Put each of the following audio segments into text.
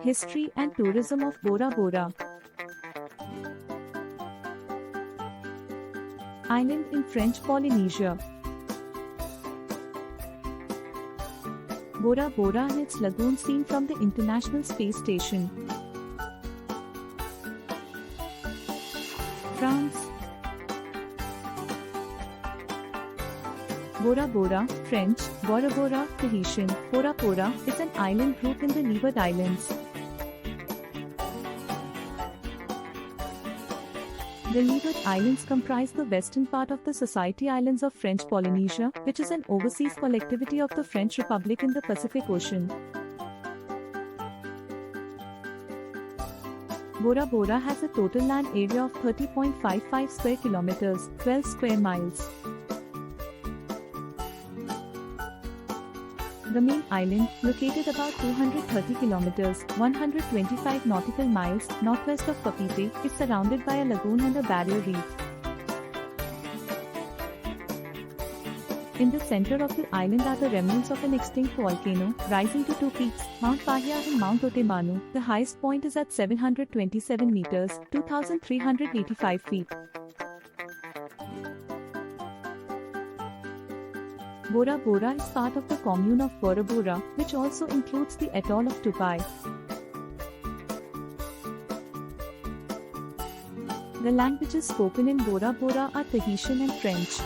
History and tourism of Bora Bora. Island in French Polynesia. Bora Bora and its lagoon seen from the International Space Station. France. Bora Bora, French, Bora Bora, Tahitian, Pora Pora, is an island group in the Leeward Islands. The Leeward Islands comprise the western part of the Society Islands of French Polynesia, which is an overseas collectivity of the French Republic in the Pacific Ocean. Bora Bora has a total land area of 30.55 square kilometers, 12 square miles. The main island, located about 230 kilometers, 125 nautical miles, northwest of Papeete, is surrounded by a lagoon and a barrier reef. In the center of the island are the remnants of an extinct volcano, rising to two peaks, Mount Pahia and Mount Otemanu. The highest point is at 727 meters, 2,385 feet. Bora Bora is part of the commune of Bora Bora, which also includes the atoll of Tupai. The languages spoken in Bora Bora are Tahitian and French.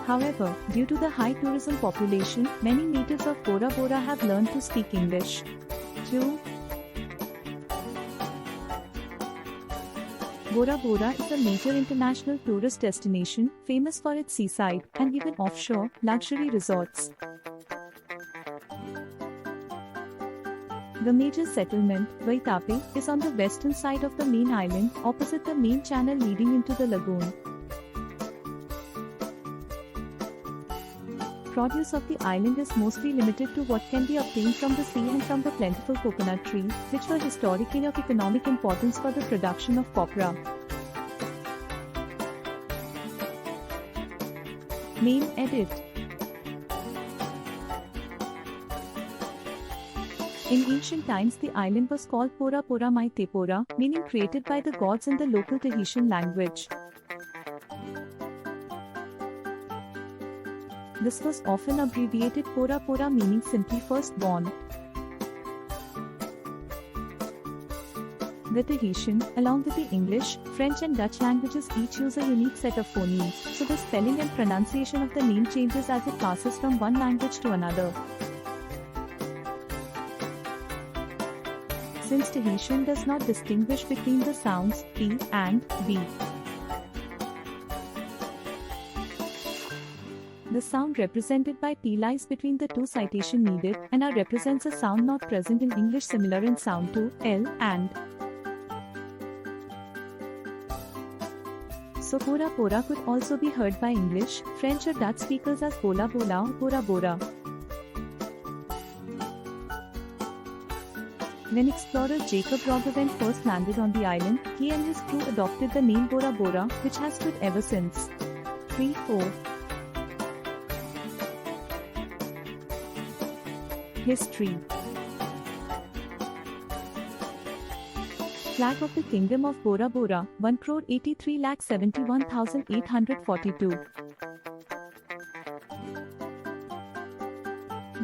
However, due to the high tourism population, many natives of Bora Bora have learned to speak English. 2. Bora Bora is a major international tourist destination, famous for its seaside, and even offshore, luxury resorts. The major settlement, Waitape, is on the western side of the main island, opposite the main channel leading into the lagoon. Produce of the island is mostly limited to what can be obtained from the sea and from the plentiful coconut trees, which were historically of economic importance for the production of copra. Name edit. In ancient times the island was called Pora Pora Mai Te Pora, meaning created by the gods in the local Tahitian language. This was often abbreviated Pora Pora, meaning simply firstborn. The Tahitian, along with the English, French and Dutch languages each use a unique set of phonemes, so the spelling and pronunciation of the name changes as it passes from one language to another. Since Tahitian does not distinguish between the sounds P and B, the sound represented by P lies between the two citation needed, and R represents a sound not present in English similar in sound to L and. So Pora Pora could also be heard by English, French or Dutch speakers as Bola Bola or Bora Bora. When explorer Jacob Roggeveen first landed on the island, he and his crew adopted the name Bora Bora, which has stood ever since. 3-4. History. Flag of the Kingdom of Bora Bora, 1,83,71,842.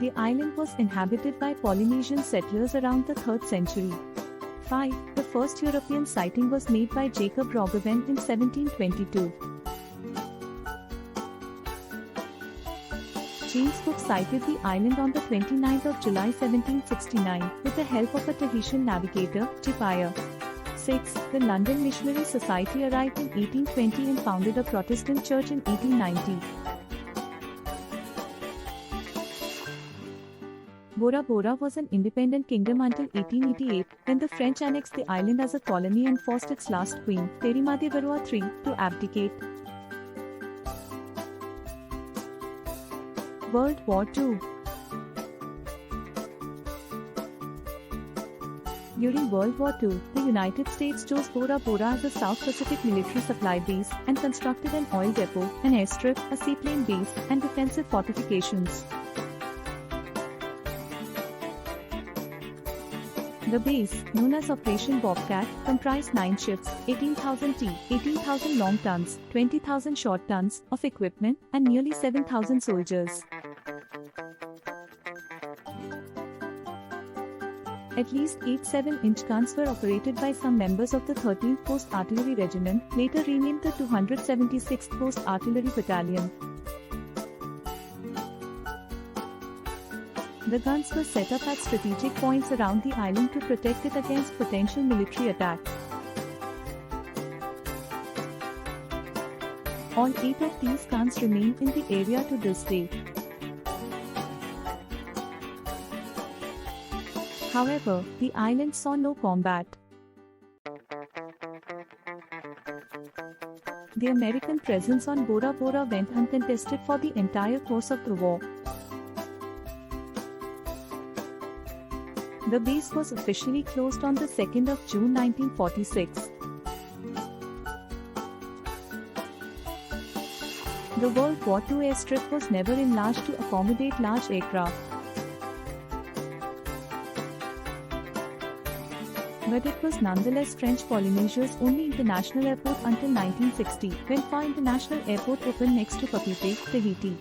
The island was inhabited by Polynesian settlers around the 3rd century. 5. The first European sighting was made by Jacob Roggeveen in 1722. James Cook sighted the island on the 29th of July 1769, with the help of a Tahitian navigator, Chipaya. 6. The London Missionary Society arrived in 1820 and founded a Protestant church in 1890. Bora Bora was an independent kingdom until 1888, when the French annexed the island as a colony and forced its last queen, Terimade Varua III, to abdicate. World War II. During World War II, the United States chose Bora Bora as a South Pacific military supply base and constructed an oil depot, an airstrip, a seaplane base, and defensive fortifications. The base, known as Operation Bobcat, comprised 9 ships, 18,000 t, 18,000 long tons, 20,000 short tons of equipment, and nearly 7,000 soldiers. At least 8 7-inch guns were operated by some members of the 13th Coast Artillery Regiment, later renamed the 276th Coast Artillery Battalion. The guns were set up at strategic points around the island to protect it against potential military attack. All 8 of these guns remain in the area to this day. However, the island saw no combat. The American presence on Bora Bora went uncontested for the entire course of the war. The base was officially closed on the 2nd of June 1946. The World War II airstrip was never enlarged to accommodate large aircraft. But it was nonetheless French Polynesia's only international airport until 1960, when Fa International Airport opened next to Papeete, Tahiti.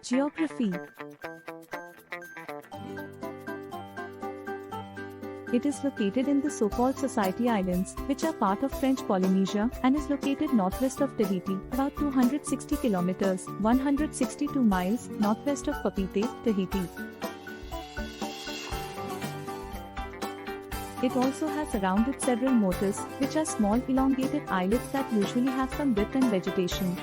Geography. It is located in the so-called Society Islands, which are part of French Polynesia, and is located northwest of Tahiti, about 260 kilometers, 162 miles, northwest of Papeete, Tahiti. It also has around it several motas, which are small elongated islets that usually have some width and vegetation.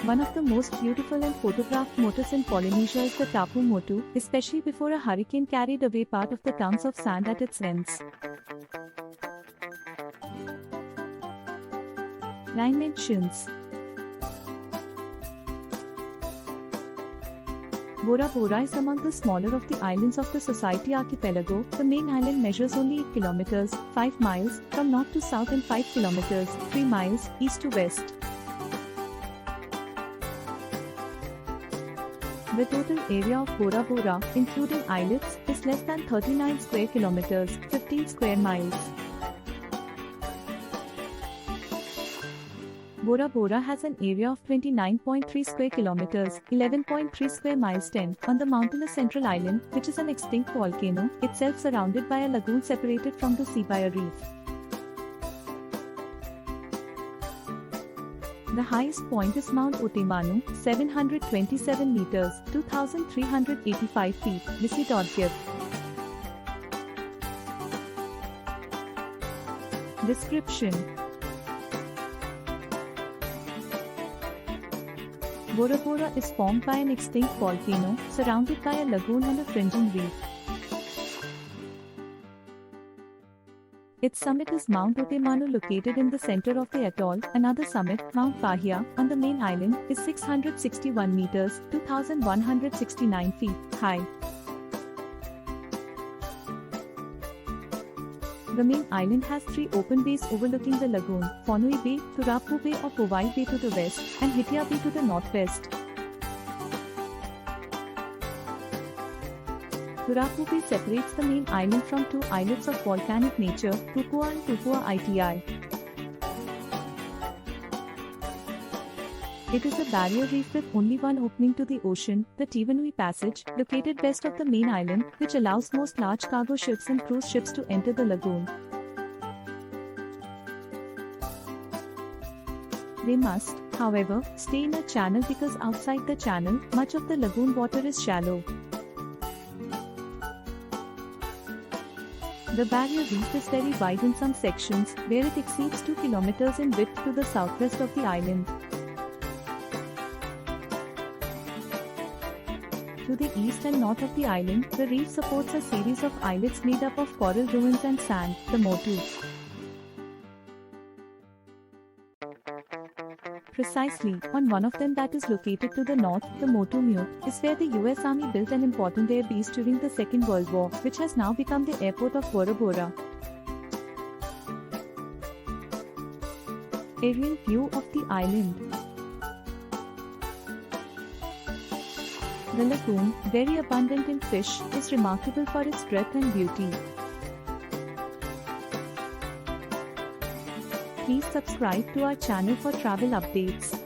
One of the most beautiful and photographed motas in Polynesia is the Tapu Motu, especially before a hurricane carried away part of the tons of sand at its ends. Dimensions. Bora Bora is among the smaller of the islands of the Society archipelago. The main island measures only 8 kilometers, 5 miles, from north to south and 5 kilometers, 3 miles, east to west. The total area of Bora Bora, including islets, is less than 39 square kilometers, 15 square miles. Bora Bora has an area of 29.3 square kilometers, 11.3 square miles 10, on the mountainous central island, which is an extinct volcano, itself surrounded by a lagoon separated from the sea by a reef. The highest point is Mount Otemanu, 727 meters, 2,385 feet, Visit.gif. Description. Bora Bora is formed by an extinct volcano, surrounded by a lagoon and a fringing reef. Its summit is Mount Otemanu, located in the center of the atoll. Another summit, Mount Pahia, on the main island, is 661 meters, 2,169 feet, high. The main island has 3 open bays overlooking the lagoon: Fonui Bay, Turapu Bay or Powai Bay to the west, and Hitia Bay to the northwest. Turapu Bay separates the main island from 2 islets of volcanic nature, Tupua and Tupua Iti. It is a barrier reef with only one opening to the ocean, the Tivanui Passage, located west of the main island, which allows most large cargo ships and cruise ships to enter the lagoon. They must, however, stay in a channel because outside the channel, much of the lagoon water is shallow. The barrier reef is very wide in some sections, where it exceeds 2 kilometers in width to the southwest of the island. To the east and north of the island, the reef supports a series of islets made up of coral ruins and sand, the Motus. Precisely, on one of them that is located to the north, the Motu Mute, is where the US Army built an important air base during the Second World War, which has now become the airport of Bora Bora. Aerial view of the island. The lagoon, very abundant in fish, is remarkable for its breadth and beauty. Please subscribe to our channel for travel updates.